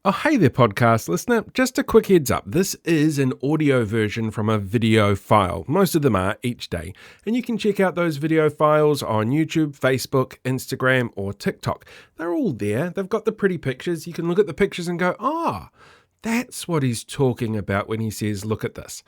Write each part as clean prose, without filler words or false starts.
Oh, hey there, podcast listener. Just a quick heads up. This is an audio version from a video file. Most of them are each day. And you can check out those video files on YouTube, Facebook, Instagram, or TikTok. They're all there. They've got the pretty pictures. You can look at the pictures and go, that's what he's talking about when he says, look at this.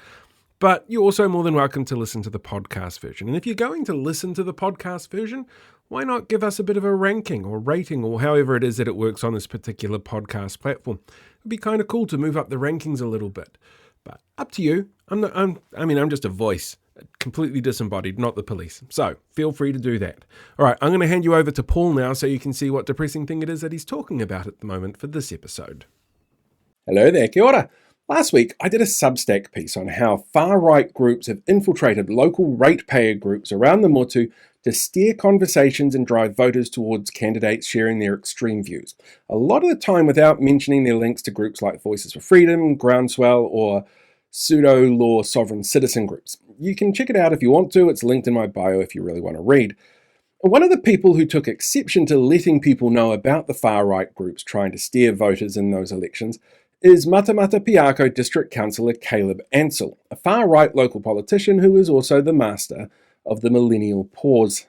But you're also more than welcome to listen to the podcast version. And if you're going to listen to the podcast version, why not give us a bit of a ranking or rating or however it is that it works on this particular podcast platform? It'd be kind of cool to move up the rankings a little bit. But up to you. I'm just a voice, completely disembodied, not the police. So feel free to do that. All right, I'm going to hand you over to Paul now so you can see what depressing thing it is that he's talking about at the moment for this episode. Hello there, kia ora. Last week, I did a Substack piece on how far-right groups have infiltrated local ratepayer groups around the Motu to steer conversations and drive voters towards candidates sharing their extreme views. A lot of the time without mentioning their links to groups like Voices for Freedom, Groundswell, or pseudo-law sovereign citizen groups. You can check it out if you want to. It's linked in my bio if you really want to read. One of the people who took exception to letting people know about the far-right groups trying to steer voters in those elections is Matamata Piako District Councillor Caleb Ansell, a far-right local politician who is also the master of the millennial pause.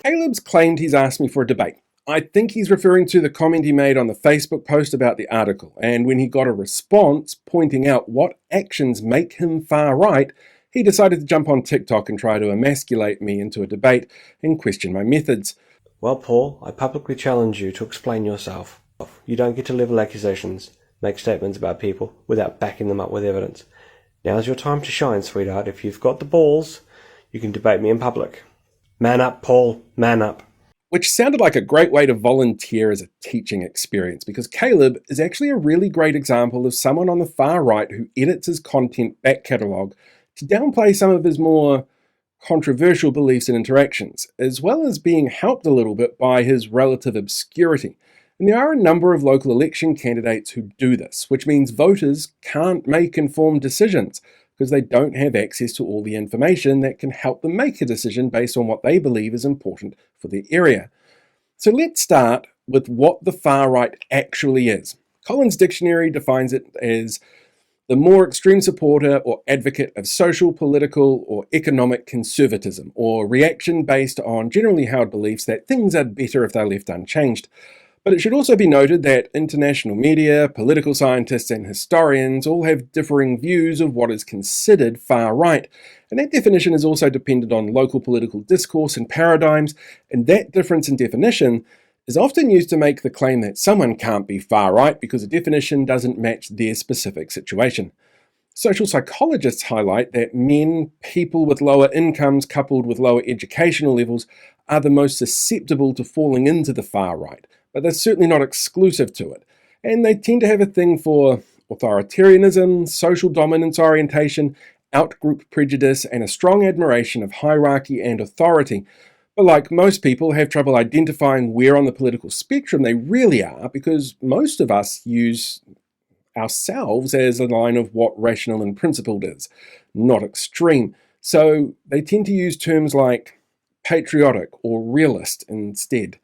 Caleb's claimed he's asked me for a debate. I think he's referring to the comment he made on the Facebook post about the article, and when he got a response pointing out what actions make him far-right, he decided to jump on TikTok and try to emasculate me into a debate and question my methods. Well, Paul, I publicly challenge you to explain yourself. You don't get to level accusations, make statements about people without backing them up with evidence. Now's your time to shine, sweetheart. If you've got the balls, you can debate me in public. Man up, Paul, man up. Which sounded like a great way to volunteer as a teaching experience, because Caleb is actually a really great example of someone on the far right who edits his content back catalogue to downplay some of his more controversial beliefs and interactions, as well as being helped a little bit by his relative obscurity. And there are a number of local election candidates who do this, which means voters can't make informed decisions because they don't have access to all the information that can help them make a decision based on what they believe is important for their area. So let's start with what the far right actually is. Collins Dictionary defines it as the more extreme supporter or advocate of social, political, or economic conservatism, or reaction based on generally held beliefs that things are better if they're left unchanged. But it should also be noted that international media, political scientists, and historians all have differing views of what is considered far-right, and that definition is also dependent on local political discourse and paradigms, and that difference in definition is often used to make the claim that someone can't be far-right because a definition doesn't match their specific situation. Social psychologists highlight that people with lower incomes coupled with lower educational levels are the most susceptible to falling into the far-right, but they're certainly not exclusive to it. And they tend to have a thing for authoritarianism, social dominance orientation, out-group prejudice, and a strong admiration of hierarchy and authority. But like most people, have trouble identifying where on the political spectrum they really are, because most of us use ourselves as a line of what rational and principled is, not extreme. So they tend to use terms like patriotic or realist instead,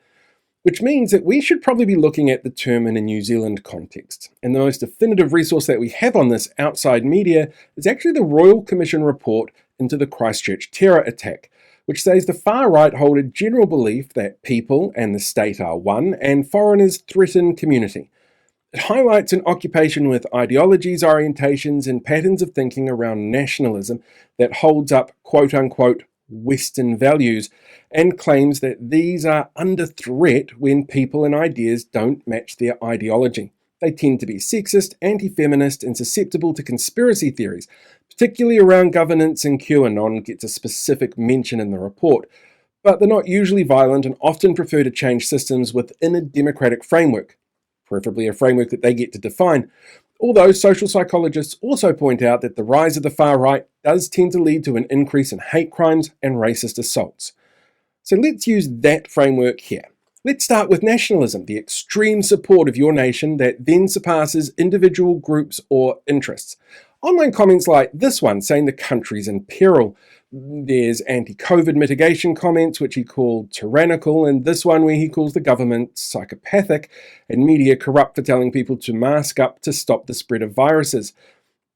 which means that we should probably be looking at the term in a New Zealand context. And the most definitive resource that we have on this outside media is actually the Royal Commission report into the Christchurch terror attack, which says the far right hold a general belief that people and the state are one, and foreigners threaten community. It highlights an occupation with ideologies, orientations, and patterns of thinking around nationalism that holds up quote-unquote Western values, and claims that these are under threat when people and ideas don't match their ideology. They tend to be sexist, anti-feminist, and susceptible to conspiracy theories, particularly around governance, and QAnon gets a specific mention in the report. But they're not usually violent and often prefer to change systems within a democratic framework, preferably a framework that they get to define. Although social psychologists also point out that the rise of the far right does tend to lead to an increase in hate crimes and racist assaults. So let's use that framework here. Let's start with nationalism, the extreme support of your nation that then surpasses individual groups or interests. Online comments like this one saying the country's in peril There's anti-COVID mitigation comments, which he called tyrannical, and this one where he calls the government psychopathic and media corrupt for telling people to mask up to stop the spread of viruses.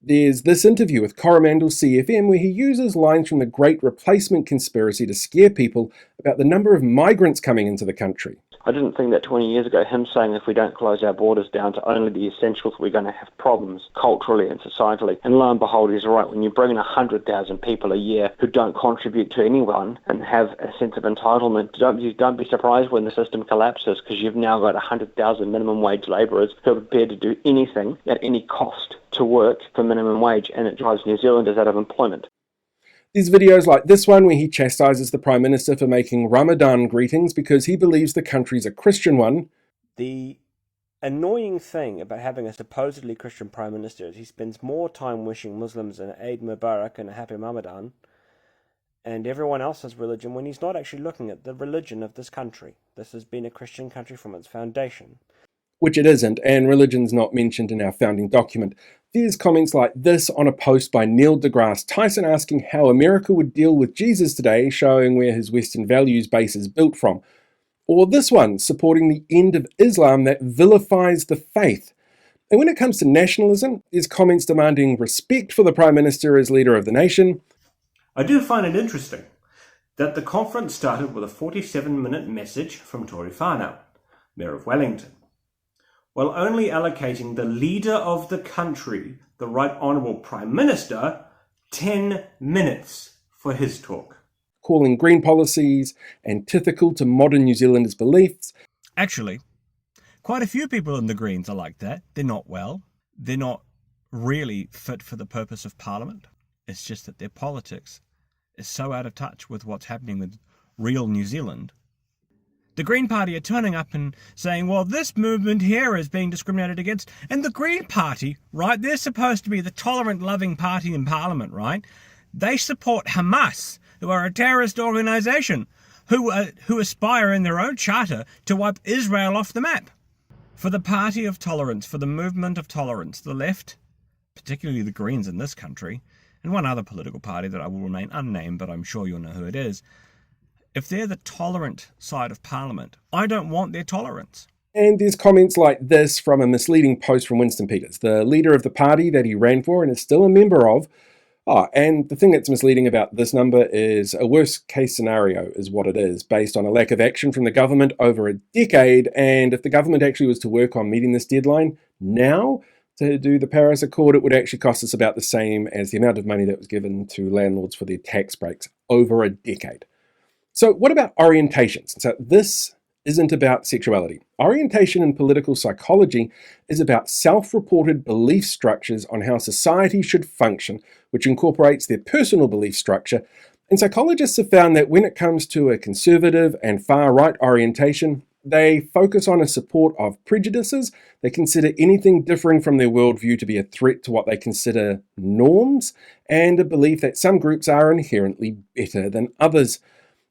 There's this interview with Coromandel CFM where he uses lines from the Great Replacement conspiracy to scare people about the number of migrants coming into the country. I didn't think that 20 years ago, him saying if we don't close our borders down to only the essentials, we're going to have problems culturally and societally. And lo and behold, he's right. When you bring in 100,000 people a year who don't contribute to anyone and have a sense of entitlement, don't be surprised when the system collapses, because you've now got 100,000 minimum wage labourers who are prepared to do anything at any cost to work for minimum wage, and it drives New Zealanders out of employment. There's videos like this one where he chastises the Prime Minister for making Ramadan greetings because he believes the country's a Christian one. The annoying thing about having a supposedly Christian Prime Minister is he spends more time wishing Muslims an Eid Mubarak and a happy Ramadan and everyone else's religion when he's not actually looking at the religion of this country. This has been a Christian country from its foundation. Which it isn't, and religion's not mentioned in our founding document. There's comments like this on a post by Neil deGrasse Tyson asking how America would deal with Jesus today, showing where his Western values base is built from. Or this one, supporting the end of Islam that vilifies the faith. And when it comes to nationalism, there's comments demanding respect for the Prime Minister as leader of the nation. I do find it interesting that the conference started with a 47-minute message from Tory Whanau, Mayor of Wellington, while only allocating the leader of the country, the Right Honourable Prime Minister, 10 minutes for his talk. Calling green policies antithetical to modern New Zealanders' beliefs. Actually, quite a few people in the Greens are like that. They're not well. They're not really fit for the purpose of Parliament. It's just that their politics is so out of touch with what's happening with real New Zealand. The Green Party are turning up and saying, well, this movement here is being discriminated against. And the Green Party, right, they're supposed to be the tolerant, loving party in Parliament, right? They support Hamas, who are a terrorist organisation, who aspire in their own charter to wipe Israel off the map. For the party of tolerance, for the movement of tolerance, the left, particularly the Greens in this country, and one other political party that I will remain unnamed, but I'm sure you'll know who it is, if they're the tolerant side of Parliament, I don't want their tolerance. And there's comments like this from a misleading post from Winston Peters, the leader of the party that he ran for and is still a member of. And the thing that's misleading about this number is a worst case scenario is what it is, based on a lack of action from the government over a decade. And if the government actually was to work on meeting this deadline now to do the Paris Accord, it would actually cost us about the same as the amount of money that was given to landlords for their tax breaks over a decade. So what about orientations? So this isn't about sexuality. Orientation in political psychology is about self-reported belief structures on how society should function, which incorporates their personal belief structure. And psychologists have found that when it comes to a conservative and far-right orientation, they focus on a support of prejudices. They consider anything differing from their worldview to be a threat to what they consider norms, and a belief that some groups are inherently better than others.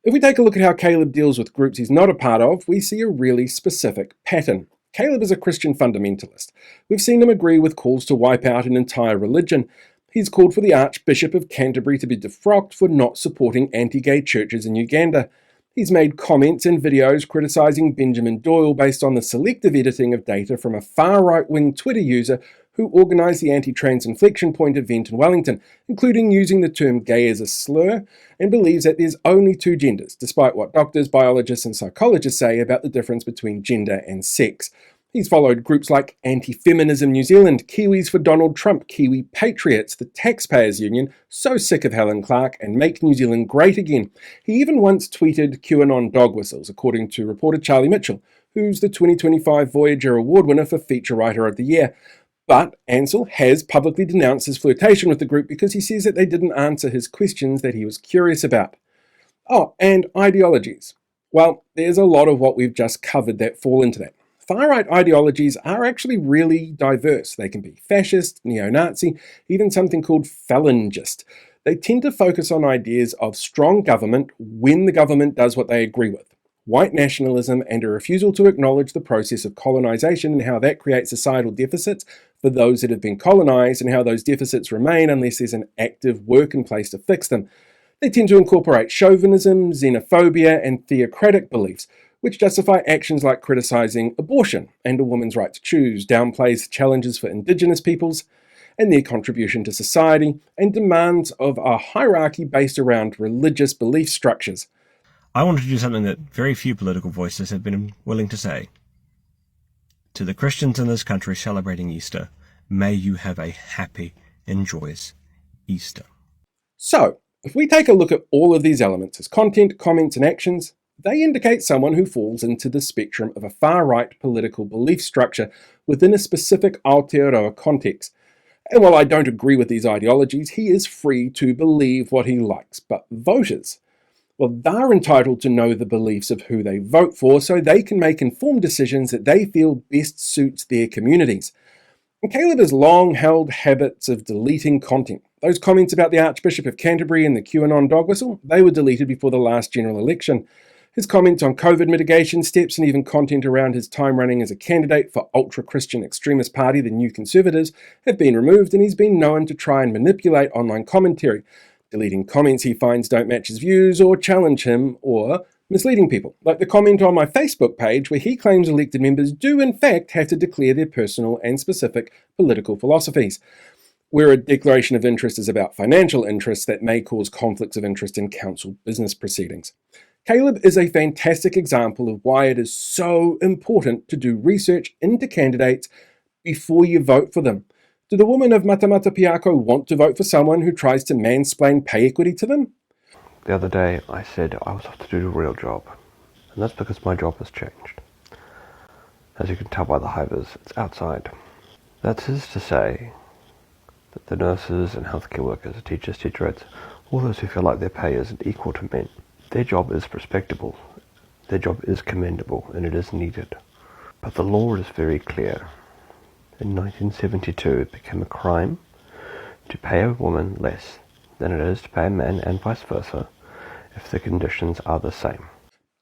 If we take a look at how Caleb deals with groups he's not a part of, we see a really specific pattern. Caleb is a Christian fundamentalist. We've seen him agree with calls to wipe out an entire religion. He's called for the Archbishop of Canterbury to be defrocked for not supporting anti-gay churches in Uganda. He's made comments and videos criticising Benjamin Doyle based on the selective editing of data from a far right-wing Twitter user who organised the anti-trans inflection point event in Wellington, including using the term gay as a slur, and believes that there's only two genders, despite what doctors, biologists and psychologists say about the difference between gender and sex. He's followed groups like Anti-Feminism New Zealand, Kiwis for Donald Trump, Kiwi Patriots, the Taxpayers Union, So Sick of Helen Clark, and Make New Zealand Great Again. He even once tweeted QAnon dog whistles, according to reporter Charlie Mitchell, who's the 2025 Voyager Award winner for Feature Writer of the Year. But Ansell has publicly denounced his flirtation with the group because he says that they didn't answer his questions that he was curious about. Oh, and ideologies. Well, there's a lot of what we've just covered that fall into that. Far-right ideologies are actually really diverse. They can be fascist, neo-Nazi, even something called phalangist. They tend to focus on ideas of strong government when the government does what they agree with. White nationalism and a refusal to acknowledge the process of colonization and how that creates societal deficits for those that have been colonized and how those deficits remain unless there's an active work in place to fix them. They tend to incorporate chauvinism, xenophobia, and theocratic beliefs, which justify actions like criticising abortion and a woman's right to choose, downplays challenges for Indigenous peoples and their contribution to society, and demands of a hierarchy based around religious belief structures. I want to do something that very few political voices have been willing to say. To the Christians in this country celebrating Easter, may you have a happy and joyous Easter. So, if we take a look at all of these elements as content, comments, and actions, they indicate someone who falls into the spectrum of a far-right political belief structure within a specific Aotearoa context. And while I don't agree with these ideologies, he is free to believe what he likes. But voters, well, they're entitled to know the beliefs of who they vote for so they can make informed decisions that they feel best suits their communities. And Caleb has long held habits of deleting content. Those comments about the Archbishop of Canterbury and the QAnon dog whistle, they were deleted before the last general election. His comments on COVID mitigation steps and even content around his time running as a candidate for ultra-Christian extremist party, the New Conservatives, have been removed, and he's been known to try and manipulate online commentary, deleting comments he finds don't match his views or challenge him, or misleading people, like the comment on my Facebook page where he claims elected members do in fact have to declare their personal and specific political philosophies, where a declaration of interest is about financial interests that may cause conflicts of interest in council business proceedings. Caleb is a fantastic example of why it is so important to do research into candidates before you vote for them. Do the women of Matamata Piako want to vote for someone who tries to mansplain pay equity to them? The other day I said I was off to do the real job, and that's because my job has changed. As you can tell by the hivers, it's outside. That is to say that the nurses and healthcare workers, teachers, teacherettes, all those who feel like their pay isn't equal to men, their job is respectable, their job is commendable, and it is needed. But the law is very clear. In 1972 it became a crime to pay a woman less than it is to pay a man, and vice versa, if the conditions are the same.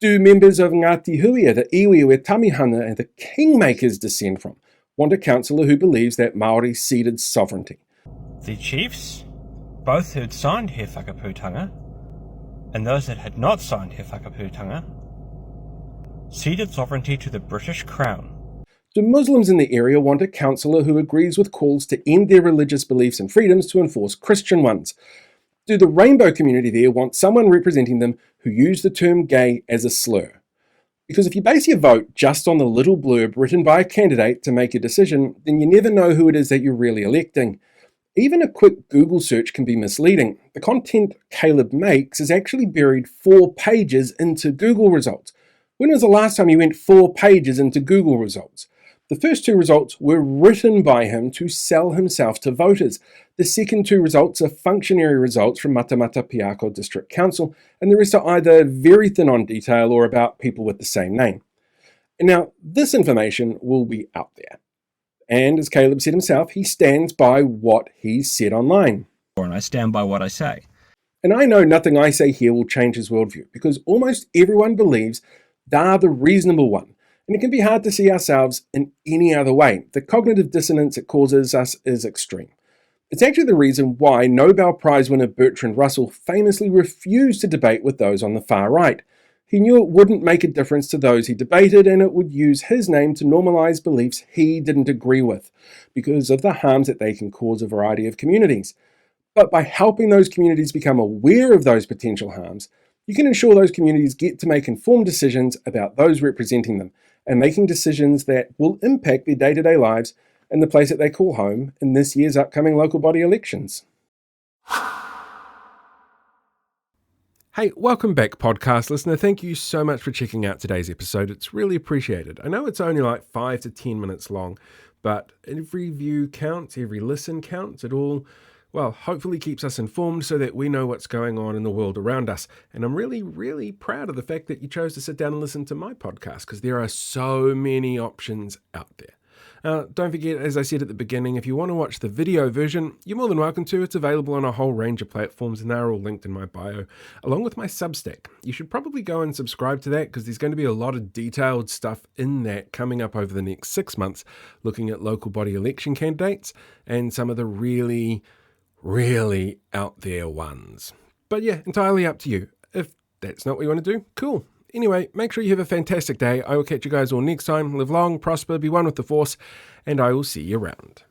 Do members of Ngāti Huia, the iwi where Tamihana and the Kingmakers descend from, want a councillor who believes that Māori ceded sovereignty? The chiefs, both who'd signed He Whakaputanga, and those that had not signed He Whakaputanga, ceded sovereignty to the British Crown. Do Muslims in the area want a councillor who agrees with calls to end their religious beliefs and freedoms to enforce Christian ones? Do the rainbow community there want someone representing them who use the term gay as a slur? Because if you base your vote just on the little blurb written by a candidate to make a decision, then you never know who it is that you're really electing. Even a quick Google search can be misleading. The content Caleb makes is actually buried 4 pages into Google results. When was the last time you went 4 pages into Google results? The first 2 results were written by him to sell himself to voters. The second 2 results are functionary results from Matamata Piako District Council, and the rest are either very thin on detail or about people with the same name. And now, this information will be out there. And as Caleb said himself, he stands by what he said online. And I stand by what I say. And I know nothing I say here will change his worldview, because almost everyone believes they're the reasonable one. And it can be hard to see ourselves in any other way. The cognitive dissonance it causes us is extreme. It's actually the reason why Nobel Prize winner Bertrand Russell famously refused to debate with those on the far right. He knew it wouldn't make a difference to those he debated, and it would use his name to normalize beliefs he didn't agree with, because of the harms that they can cause a variety of communities. But by helping those communities become aware of those potential harms, you can ensure those communities get to make informed decisions about those representing them, and making decisions that will impact their day-to-day lives and the place that they call home in this year's upcoming local body elections. Hey, welcome back, podcast listener. Thank you so much for checking out today's episode. It's really appreciated. I know it's only like 5 to 10 minutes long, but every view counts, every listen counts. It all, well, hopefully keeps us informed so that we know what's going on in the world around us. And I'm really, really proud of the fact that you chose to sit down and listen to my podcast, because there are so many options out there. Don't forget, as I said at the beginning, if you want to watch the video version, you're more than welcome to. It's available on a whole range of platforms, and they're all linked in my bio, along with my Substack. You should probably go and subscribe to that, because there's going to be a lot of detailed stuff in that coming up over the next 6 months, looking at local body election candidates and some of the really out there ones. But yeah, entirely up to you. If that's not what you want to do, cool. Anyway, make sure you have a fantastic day. I will catch you guys all next time. Live long, prosper, be one with the Force, and I will see you around.